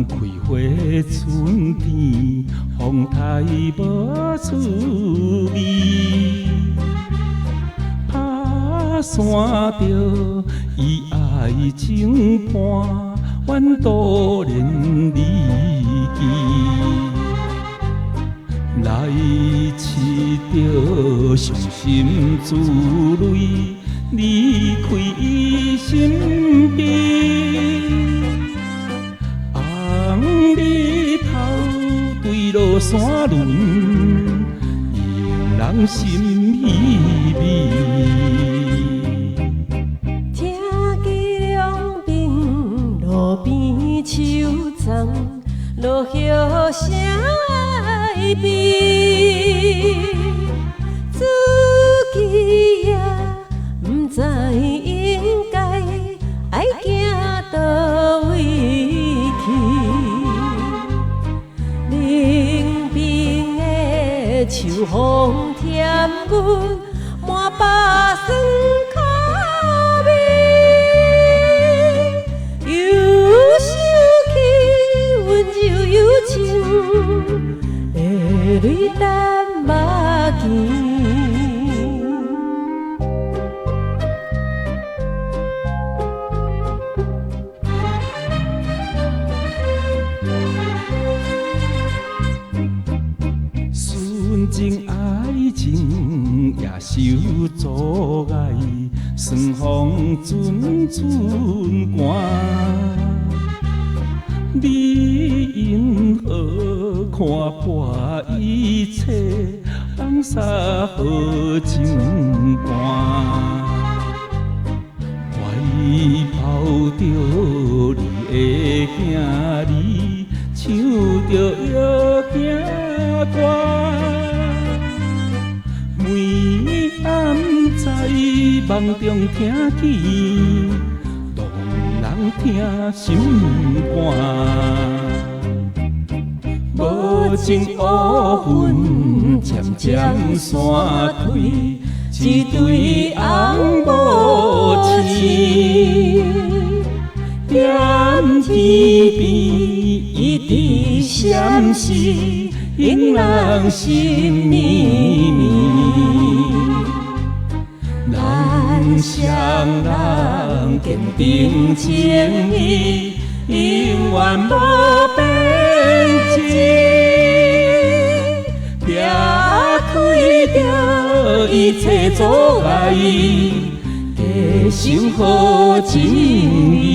开花春天，风台无趣味。爬山着伊爱情伴，阮多年离奇。来试着伤心滋泪，离开伊身边。红日头对落山峦，令人心稀微。听见凉冰路边树丛，落叶声哀悲。自己也不知应该爱行倒位去。冷冰的秋风添阮满巴酸苦味，又想起温柔柔情，泪泪淡目镜。纯情爱情也受阻碍，霜风阵阵寒。你因何看破一切，放下好情伴？怀抱着你的囝儿，唱着摇行歌。每暗在梦中听见，动人听心肝。无情乌云渐渐散开，一对红幕星，踮天边一直闪烁，令人心绵绵。人相人坚定情义，永远无变质。撇开着一切阻碍，继续好情谊。